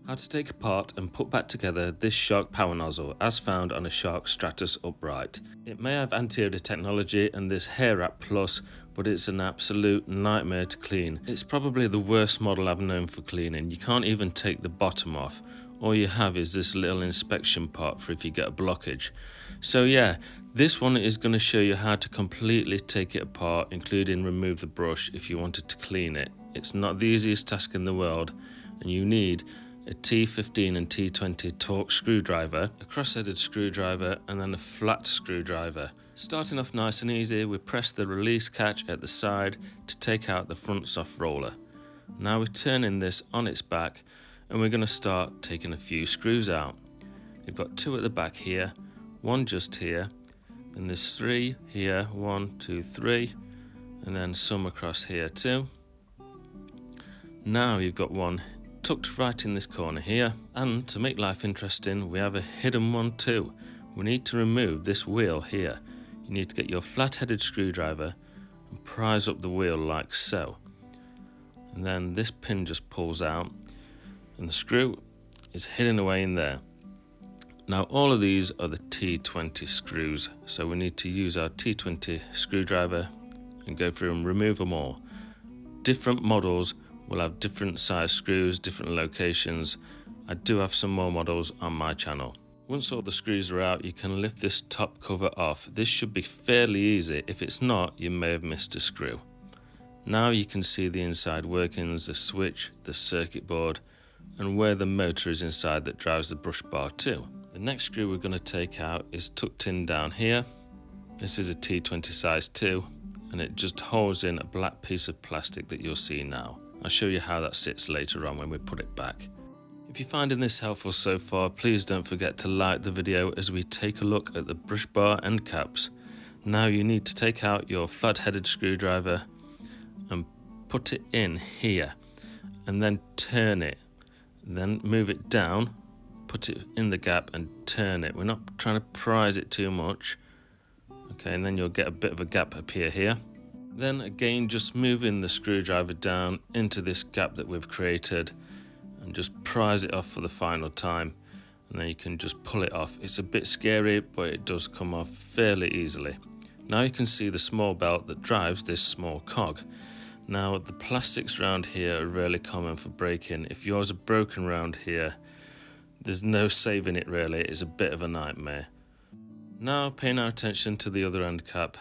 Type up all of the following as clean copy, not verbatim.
How to take apart and put back together this Shark power nozzle as found on a Shark Stratos upright. It may have anti-odor technology and this hair wrap plus, but it's an absolute nightmare to clean. It's probably the worst model I've known for cleaning. You can't even take the bottom off. All you have is this little inspection part for if you get a blockage. So yeah, this one is going to show you how to completely take it apart, including remove the brush if you wanted to clean it. It's not the easiest task in the world, and you need a T15 and T20 torque screwdriver, a cross-headed screwdriver, and then a flat screwdriver. Starting off nice and easy, we press the release catch at the side to take out the front soft roller. Now we're turning this on its back and we're going to start taking a few screws out. We've got two at the back here, one just here, then there's three here, 1, 2, 3, and then some across here too. Now you've got one tucked right in this corner here, and to make life interesting we have a hidden one too. We need to remove this wheel here. You need to get your flat-headed screwdriver and prise up the wheel like so, and then this pin just pulls out and the screw is hidden away in there. Now all of these are the T20 screws, so we need to use our T20 screwdriver and go through and remove them all. Different models will have different size screws, different locations. I do have some more models on my channel. Once all the screws are out, you can lift this top cover off. This should be fairly easy. If it's not, you may have missed a screw. Now you can see the inside workings, the switch, the circuit board, and where the motor is inside that drives the brush bar too. The next screw we're going to take out is tucked in down here. This is a T20 size too, and it just holds in a black piece of plastic that you'll see now. I'll show you how that sits later on when we put it back. If you're finding this helpful so far, please don't forget to like the video as we take a look at the brush bar and caps. Now you need to take out your flat-headed screwdriver and put it in here, and then turn it. Then move it down, put it in the gap and turn it. We're not trying to prise it too much. Okay, and then you'll get a bit of a gap appear here. Then again, just moving the screwdriver down into this gap that we've created and just prise it off for the final time, and then you can just pull it off. It's a bit scary, but it does come off fairly easily. Now you can see the small belt that drives this small cog. Now the plastics around here are really common for breaking. If yours are broken around here, there's no saving it really. It's a bit of a nightmare. Now paying our attention to the other end cap.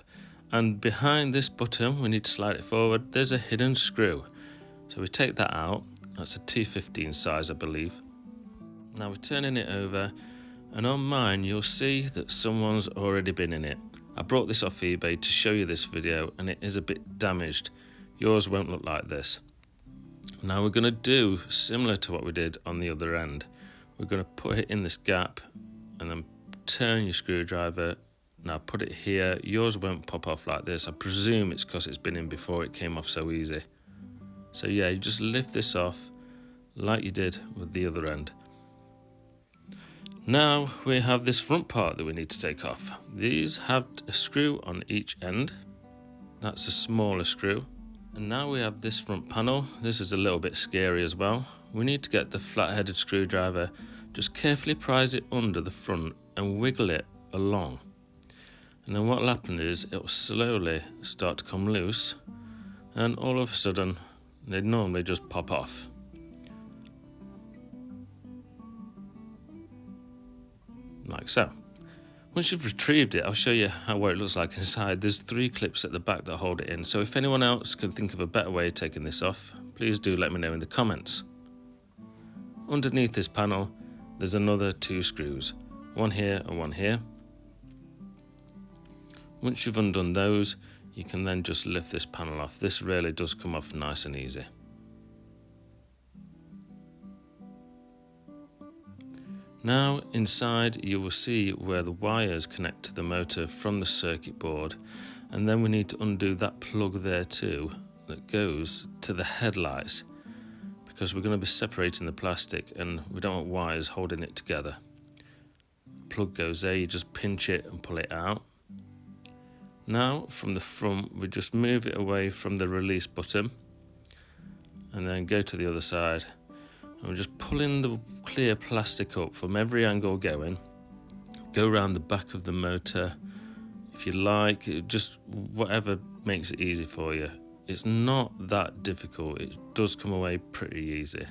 And behind this button, we need to slide it forward, there's a hidden screw. So we take that out, that's a T15 size I believe. Now we're turning it over, and on mine you'll see that someone's already been in it. I brought this off eBay to show you this video, and it is a bit damaged. Yours won't look like this. Now we're going to do similar to what we did on the other end. We're going to put it in this gap, and then turn your screwdriver. Now put it here. Yours won't pop off like this. I presume it's because it's been in before, it came off so easy. So yeah, you just lift this off like you did with the other end. Now we have this front part that we need to take off. These have a screw on each end. That's a smaller screw. And now we have this front panel. This is a little bit scary as well. We need to get the flat-headed screwdriver, just carefully prise it under the front and wiggle it along. And then what will happen is it will slowly start to come loose, and all of a sudden they normally just pop off. Like so. Once you've retrieved it, I'll show you what it looks like inside. There's 3 clips at the back that hold it in, so if anyone else can think of a better way of taking this off, please do let me know in the comments. Underneath this panel there's another 2 screws, one here and one here. Once you've undone those, you can then just lift this panel off. This really does come off nice and easy. Now inside you will see where the wires connect to the motor from the circuit board, and then we need to undo that plug there too that goes to the headlights, because we're going to be separating the plastic and we don't want wires holding it together. The plug goes there, you just pinch it and pull it out. Now from the front we just move it away from the release button and then go to the other side, and we're just pulling the clear plastic up from every angle going. Go around the back of the motor if you like, just whatever makes it easy for you. It's not that difficult, it does come away pretty easy.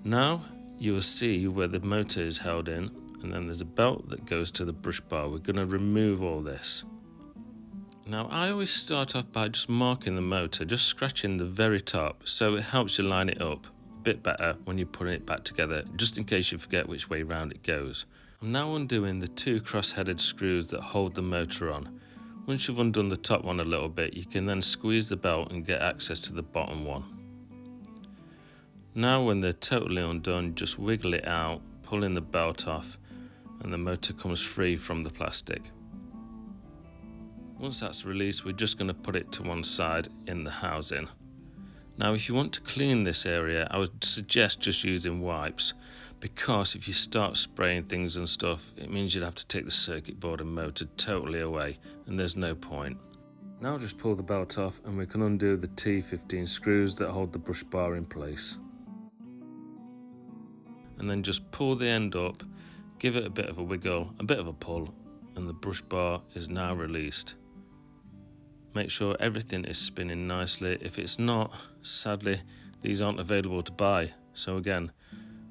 Now you will see where the motor is held in, and then there's a belt that goes to the brush bar. We're going to remove all this. Now I always start off by just marking the motor, just scratching the very top, so it helps you line it up a bit better when you're putting it back together, just in case you forget which way round it goes. I'm now undoing the two cross-headed screws that hold the motor on. Once you've undone the top one a little bit, you can then squeeze the belt and get access to the bottom one. Now when they're totally undone, just wiggle it out, pulling the belt off, and the motor comes free from the plastic. Once that's released, we're just going to put it to one side in the housing. Now if you want to clean this area, I would suggest just using wipes, because if you start spraying things and stuff, it means you'd have to take the circuit board and motor totally away, and there's no point. Now just pull the belt off and we can undo the T15 screws that hold the brush bar in place. And then just pull the end up, give it a bit of a wiggle, a bit of a pull, and the brush bar is now released. Make sure everything is spinning nicely. If it's not, sadly, these aren't available to buy. So again,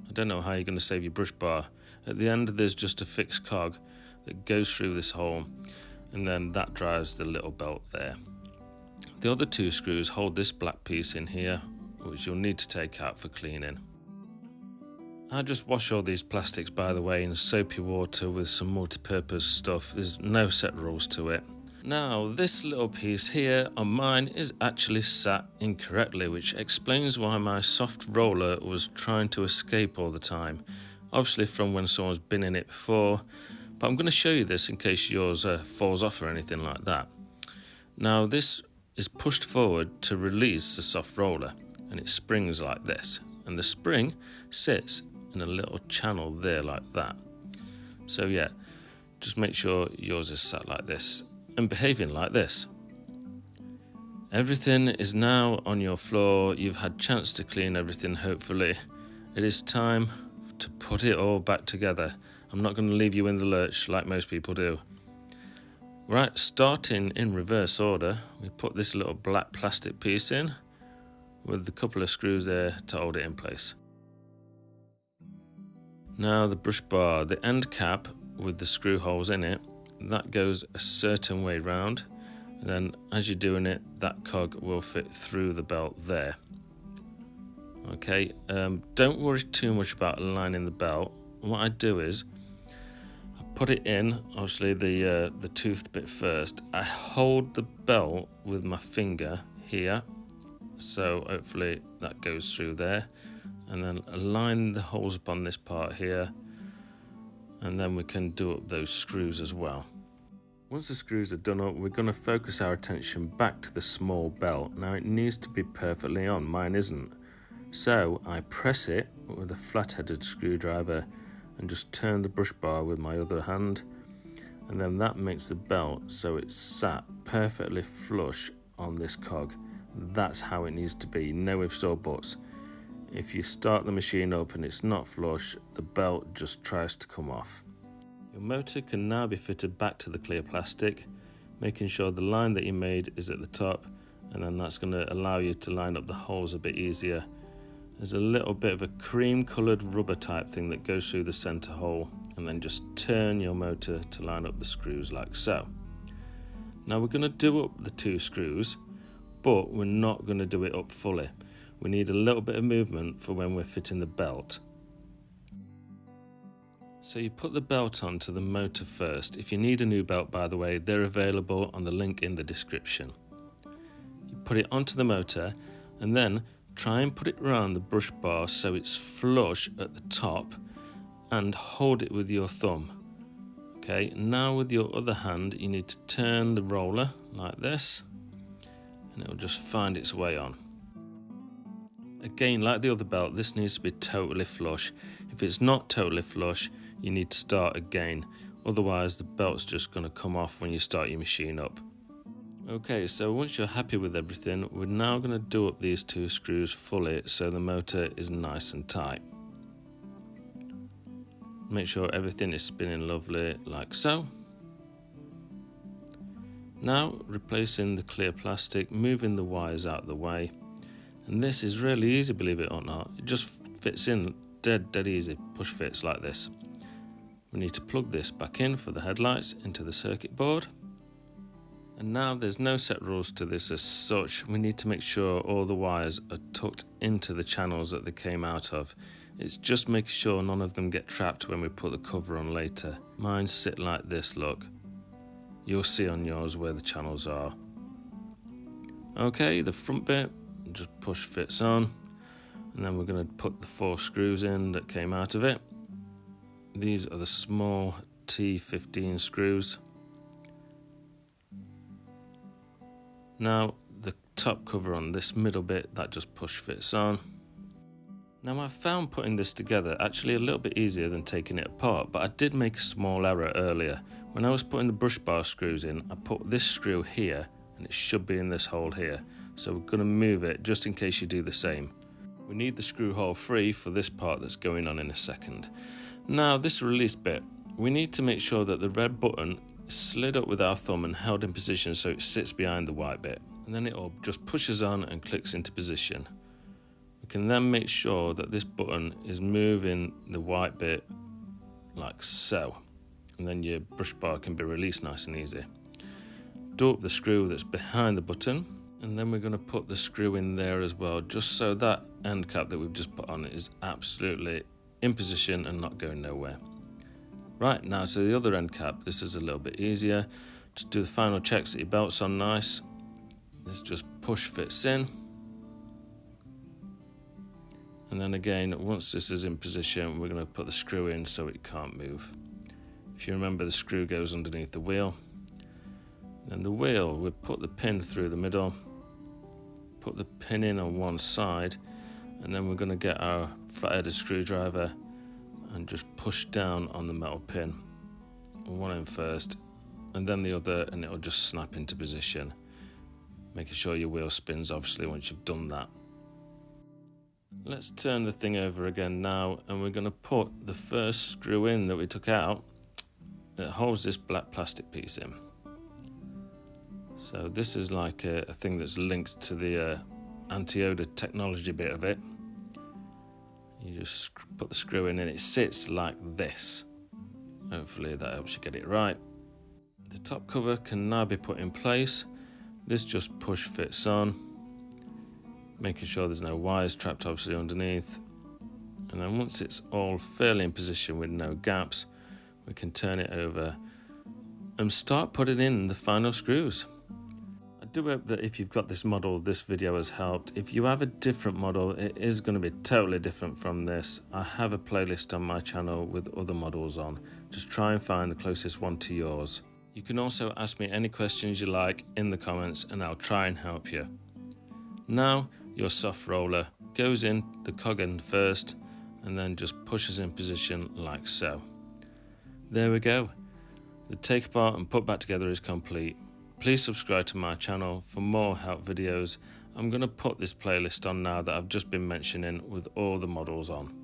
I don't know how you're going to save your brush bar. At the end there's just a fixed cog that goes through this hole, and then that drives the little belt there. The other two screws hold this black piece in here, which you'll need to take out for cleaning. I just wash all these plastics, by the way, in soapy water with some multi-purpose stuff. There's no set rules to it. Now this little piece here on mine is actually sat incorrectly, which explains why my soft roller was trying to escape all the time. Obviously from when someone's been in it before, but I'm going to show you this in case yours falls off or anything like that. Now this is pushed forward to release the soft roller, and it springs like this, and the spring sits in a little channel there like that. So yeah, just make sure yours is sat like this and behaving like this. Everything is now on your floor. You've had chance to clean everything, hopefully. It is time to put it all back together. I'm not going to leave you in the lurch like most people do. Right, starting in reverse order, we put this little black plastic piece in with a couple of screws there to hold it in place. Now the brush bar, the end cap with the screw holes in it, that goes a certain way round. And then as you're doing it, that cog will fit through the belt there. Okay, don't worry too much about aligning the belt. What I do is, I put it in, obviously the toothed bit first. I hold the belt with my finger here, so hopefully that goes through there. And then align the holes upon this part here, and then we can do up those screws as well. Once the screws are done up, we're going to focus our attention back to the small belt. Now it needs to be perfectly on, mine isn't. So I press it with a flat-headed screwdriver and just turn the brush bar with my other hand, and then that makes the belt so it's sat perfectly flush on this cog. That's how it needs to be, no ifs or buts. If you start the machine up and it's not flush, the belt just tries to come off. Your motor can now be fitted back to the clear plastic, making sure the line that you made is at the top, and then that's going to allow you to line up the holes a bit easier. There's a little bit of a cream coloured rubber type thing that goes through the centre hole, and then just turn your motor to line up the screws like so. Now we're going to do up the two screws, but we're not going to do it up fully. We need a little bit of movement for when we're fitting the belt. So you put the belt onto the motor first. If you need a new belt, by the way, they're available on the link in the description. You put it onto the motor and then try and put it around the brush bar so it's flush at the top, and hold it with your thumb. Okay, now with your other hand you need to turn the roller like this, and it'll just find its way on. Again, like the other belt, this needs to be totally flush. If it's not totally flush, you need to start again. Otherwise, the belt's just going to come off when you start your machine up. Okay, so once you're happy with everything, we're now going to do up these two screws fully so the motor is nice and tight. Make sure everything is spinning lovely like so. Now replacing the clear plastic, moving the wires out of the way. And this is really easy, believe it or not. It just fits in dead easy, push fits like this. We need to plug this back in for the headlights into the circuit board. And now there's no set rules to this as such. We need to make sure all the wires are tucked into the channels that they came out of. It's just making sure none of them get trapped when we put the cover on later. Mine sit like this, look. You'll see on yours where the channels are. Okay, the front bit, just push fits on. And then we're going to put the 4 screws in that came out of it. These are the small T15 screws. Now the top cover on this middle bit, that just push fits on. Now I found putting this together actually a little bit easier than taking it apart, but I did make a small error earlier. When I was putting the brush bar screws in, I put this screw here and it should be in this hole here. So we're going to move it just in case you do the same. We need the screw hole free for this part that's going on in a second. Now this release bit, we need to make sure that the red button is slid up with our thumb and held in position so it sits behind the white bit. And then it all just pushes on and clicks into position. We can then make sure that this button is moving the white bit like so. And then your brush bar can be released nice and easy. Do up the screw that's behind the button. And then we're going to put the screw in there as well, just so that end cap that we've just put on is absolutely in position and not going nowhere. Right, now to the other end cap. This is a little bit easier. Just do the final checks that your belt's on nice. This just push fits in. And then again, once this is in position, we're going to put the screw in so it can't move. If you remember, the screw goes underneath the wheel. Then the wheel, we put the pin through the middle. Put the pin in on one side, and then we're going to get our flat-headed screwdriver and just push down on the metal pin. One end first, and then the other, and it'll just snap into position. Making sure your wheel spins, obviously, once you've done that. Let's turn the thing over again now, and we're going to put the first screw in that we took out that holds this black plastic piece in. So this is like a thing that's linked to the anti-odor technology bit of it. You just put the screw in and it sits like this. Hopefully that helps you get it right. The top cover can now be put in place. This just push fits on, making sure there's no wires trapped obviously underneath. And then once it's all fairly in position with no gaps, we can turn it over and start putting in the final screws. I do hope that if you've got this model, this video has helped. If you have a different model, it is going to be totally different from this. I have a playlist on my channel with other models on. Just try and find the closest one to yours. You can also ask me any questions you like in the comments and I'll try and help you. Now your soft roller goes in the cog end first and then just pushes in position like so. There we go. The take apart and put back together is complete. Please subscribe to my channel for more help videos. I'm going to put this playlist on now that I've just been mentioning with all the models on.